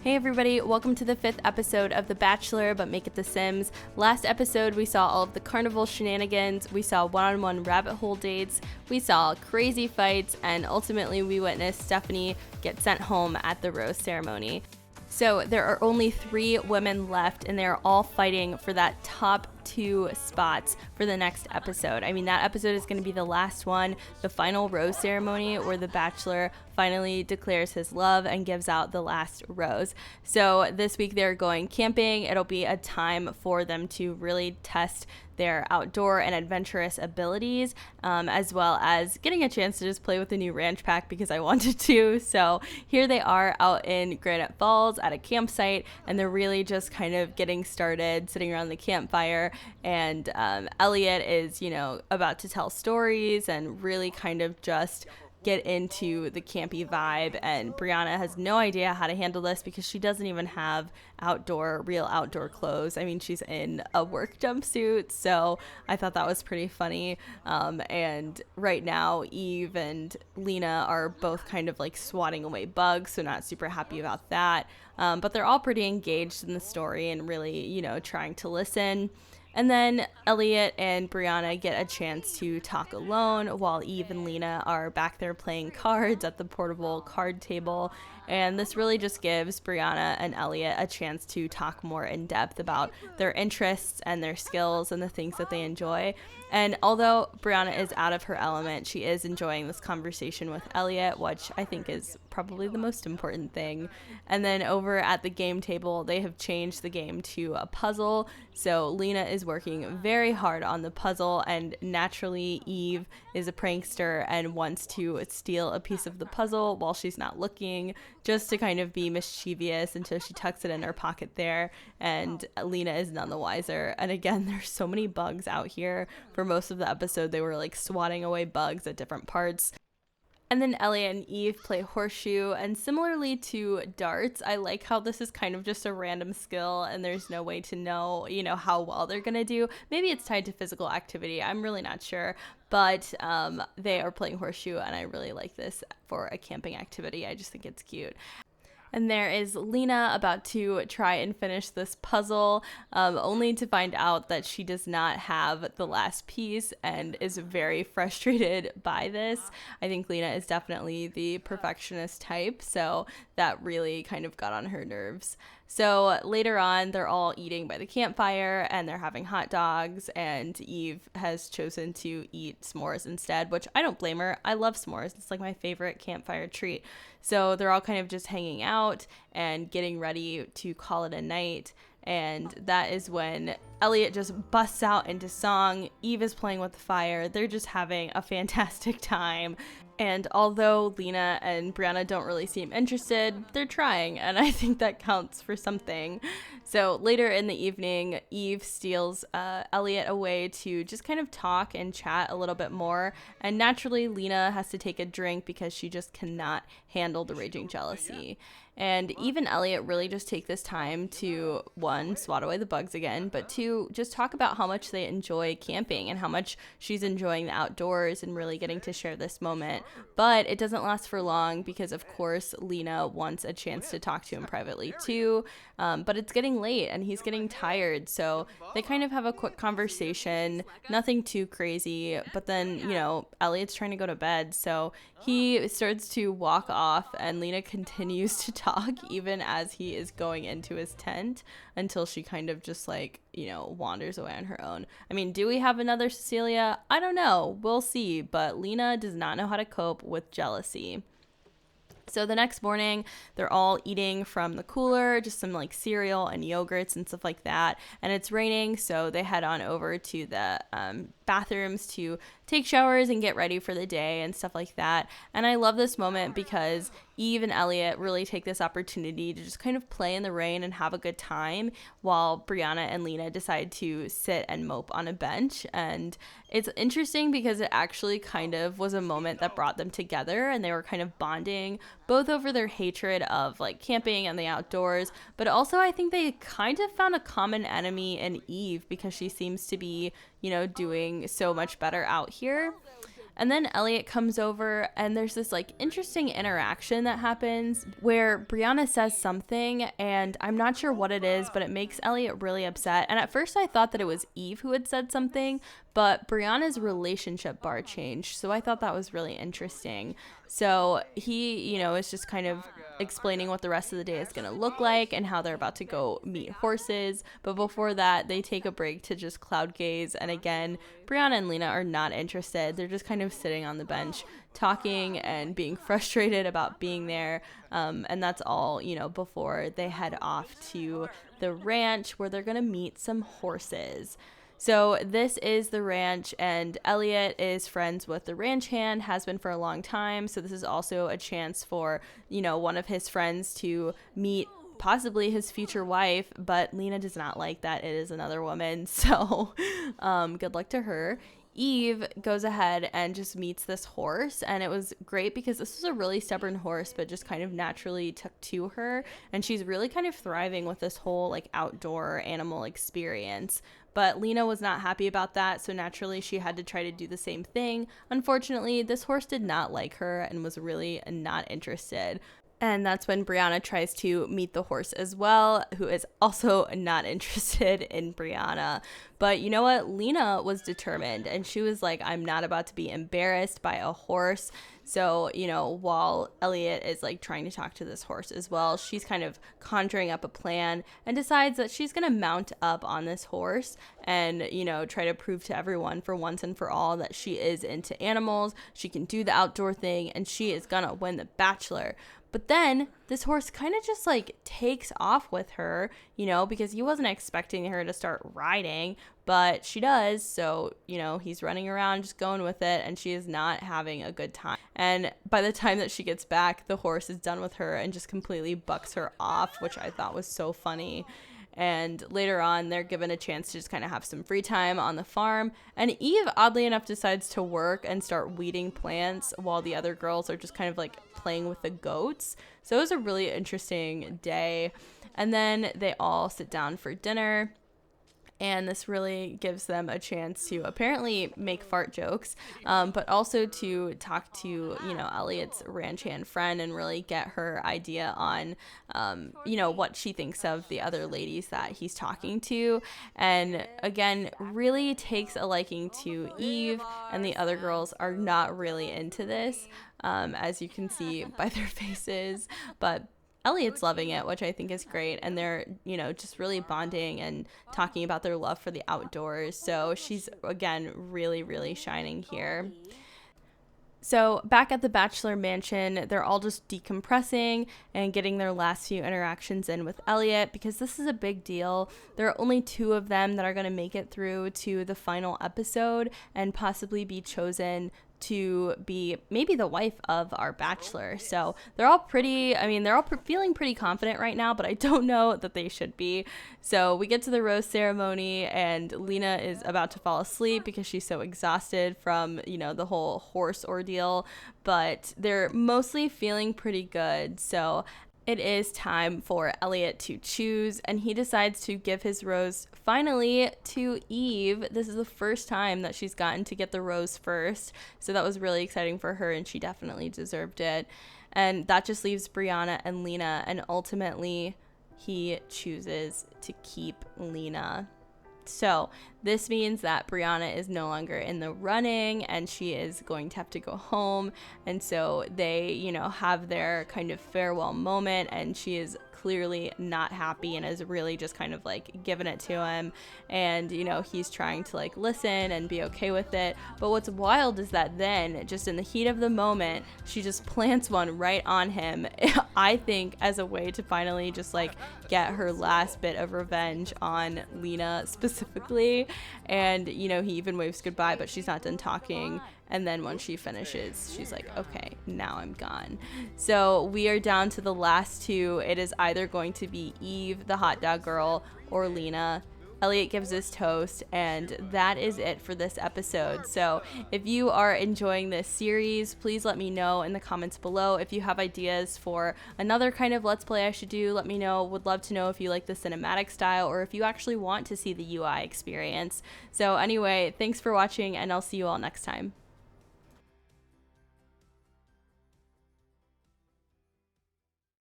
Hey everybody, welcome to the 5th episode of The Bachelor, but make it The Sims. Last episode, we saw all of the carnival shenanigans, we saw one-on-one rabbit hole dates, we saw crazy fights, and ultimately we witnessed Stephanie get sent home at the rose ceremony. So there are only 3 women left, and they're all fighting for that top 2 spots for the next episode. I mean, that episode is going to be the last one, the final rose ceremony, where the Bachelor finally declares his love and gives out the last rose. So this week they're going camping. It'll be a time for them to really test their outdoor and adventurous abilities, as well as getting a chance to just play with the new ranch pack because I wanted to. So here they are out in Granite Falls at a campsite, and they're really just kind of getting started, sitting around the campfire. And Elliot is, about to tell stories and really kind of just get into the campy vibe, and Brianna has no idea how to handle this because she doesn't even have real outdoor clothes. I mean, she's in a work jumpsuit, so I thought that was pretty funny. And right now Eve and Lena are both kind of like swatting away bugs, so not super happy about that, but they're all pretty engaged in the story and really trying to listen. And then Elliot and Brianna get a chance to talk alone while Eve and Lena are back there playing cards at the portable card table. And this really just gives Brianna and Elliot a chance to talk more in depth about their interests and their skills and the things that they enjoy. And although Brianna is out of her element, she is enjoying this conversation with Elliot, which I think is probably the most important thing. And then over at the game table, they have changed the game to a puzzle. So Lena is working very hard on the puzzle, and naturally Eve is a prankster and wants to steal a piece of the puzzle while she's not looking, just to kind of be mischievous until she tucks it in her pocket there, and Lena is none the wiser. And again, there's so many bugs out here. For most of the episode, they were like swatting away bugs at different parts. And then Elliot and Eve play horseshoe, and similarly to darts, I like how this is kind of just a random skill and there's no way to know, how well they're gonna do. Maybe it's tied to physical activity, I'm really not sure, but they are playing horseshoe, and I really like this for a camping activity. I just think it's cute. And there is Lena about to try and finish this puzzle, only to find out that she does not have the last piece and is very frustrated by this. I think Lena is definitely the perfectionist type, so that really kind of got on her nerves. So later on, they're all eating by the campfire and they're having hot dogs, and Eve has chosen to eat s'mores instead, which I don't blame her. I love s'mores. It's like my favorite campfire treat. So they're all kind of just hanging out and getting ready to call it a night. And that is when Elliot just busts out into song. Eve is playing with the fire. They're just having a fantastic time. And although Lena and Brianna don't really seem interested, they're trying, and I think that counts for something. So later in the evening, Eve steals Elliot away to just kind of talk and chat a little bit more, and naturally Lena has to take a drink because she just cannot handle the raging jealousy. And Eve and Elliot really just take this time to, 1, swat away the bugs again, but 2, just talk about how much they enjoy camping and how much she's enjoying the outdoors and really getting to share this moment. But it doesn't last for long because, of course, Lena wants a chance to talk to him privately too. But it's getting late and he's getting tired, so they kind of have a quick conversation, nothing too crazy. But then, Elliot's trying to go to bed, so he starts to walk off, and Lena continues to talk even as he is going into his tent until she kind of just wanders away on her own. I mean, do we have another Cecilia? I don't know. We'll see. But Lena does not know how to cope with jealousy. So the next morning, they're all eating from the cooler, just some cereal and yogurts and stuff like that. And it's raining, so they head on over to the bathrooms to take showers and get ready for the day and stuff like that. And I love this moment because Eve and Elliot really take this opportunity to just kind of play in the rain and have a good time, while Brianna and Lena decide to sit and mope on a bench. And it's interesting because it actually kind of was a moment that brought them together, and they were kind of bonding both over their hatred of camping and the outdoors, but also I think they kind of found a common enemy in Eve because she seems to be doing so much better out here. And then Elliot comes over and there's this like interesting interaction that happens where Brianna says something and I'm not sure what it is, but it makes Elliot really upset. And at first I thought that it was Eve who had said something, but Brianna's relationship bar changed. So I thought that was really interesting. So he, is just kind of explaining what the rest of the day is going to look like and how they're about to go meet horses. But before that, they take a break to just cloud gaze. And again, Brianna and Lena are not interested. They're just kind of sitting on the bench talking and being frustrated about being there. And that's all, before they head off to the ranch where they're going to meet some horses. So this is the ranch, and Elliot is friends with the ranch hand, has been for a long time. So this is also a chance for, one of his friends to meet possibly his future wife, but Lena does not like that it is another woman. So good luck to her. Eve goes ahead and just meets this horse, and it was great because this was a really stubborn horse but just kind of naturally took to her, and she's really kind of thriving with this whole like outdoor animal experience. But Lena was not happy about that, so naturally she had to try to do the same thing. Unfortunately, this horse did not like her and was really not interested. And that's when Brianna tries to meet the horse as well, who is also not interested in Brianna. But you know what? Lena was determined, and she was like, I'm not about to be embarrassed by a horse. So, while Elliot is like trying to talk to this horse as well, she's kind of conjuring up a plan and decides that she's going to mount up on this horse and, try to prove to everyone for once and for all that she is into animals. She can do the outdoor thing, and she is going to win the Bachelor. But then this horse kind of just like takes off with her, because he wasn't expecting her to start riding, but she does. So, he's running around just going with it, and she is not having a good time. And by the time that she gets back, the horse is done with her and just completely bucks her off, which I thought was so funny. And later on, they're given a chance to just kind of have some free time on the farm. And Eve, oddly enough, decides to work and start weeding plants while the other girls are just kind of like playing with the goats. So it was a really interesting day. And then they all sit down for dinner. And this really gives them a chance to apparently make fart jokes, but also to talk to, Elliot's ranch hand friend and really get her idea on, what she thinks of the other ladies that he's talking to. And again, really takes a liking to Eve, and the other girls are not really into this, as you can see by their faces. But Elliot's loving it, which I think is great, and they're, just really bonding and talking about their love for the outdoors. So she's, again, really, really shining here. So back at the Bachelor Mansion, they're all just decompressing and getting their last few interactions in with Elliot, because this is a big deal. There are only 2 of them that are going to make it through to the final episode and possibly be chosen to be maybe the wife of our Bachelor. So they're all feeling pretty confident right now, but I don't know that they should be. So we get to the rose ceremony, and Lena is about to fall asleep because she's so exhausted from, the whole horse ordeal, but they're mostly feeling pretty good. So it is time for Elliot to choose, and he decides to give his rose finally to Eve. This is the first time that she's gotten to get the rose first, so that was really exciting for her, and she definitely deserved it. And that just leaves Brianna and Lena, and ultimately he chooses to keep Lena. So this means that Brianna is no longer in the running, and she is going to have to go home. And so they, have their kind of farewell moment, and she is clearly not happy and is really just kind of like giving it to him. And, he's trying to like listen and be okay with it. But what's wild is that then, just in the heat of the moment, she just plants one right on him, I think as a way to finally just like get her last bit of revenge on Lena specifically. And, he even waves goodbye, but she's not done talking. And then when she finishes, she's like, okay, now I'm gone. So we are down to the last 2. It is either going to be Eve, the hot dog girl, or Lena. Elliot gives his toast, and that is it for this episode. So if you are enjoying this series, please let me know in the comments below. If you have ideas for another kind of Let's Play I should do, let me know. Would love to know if you like the cinematic style or if you actually want to see the UI experience. So anyway, thanks for watching, and I'll see you all next time.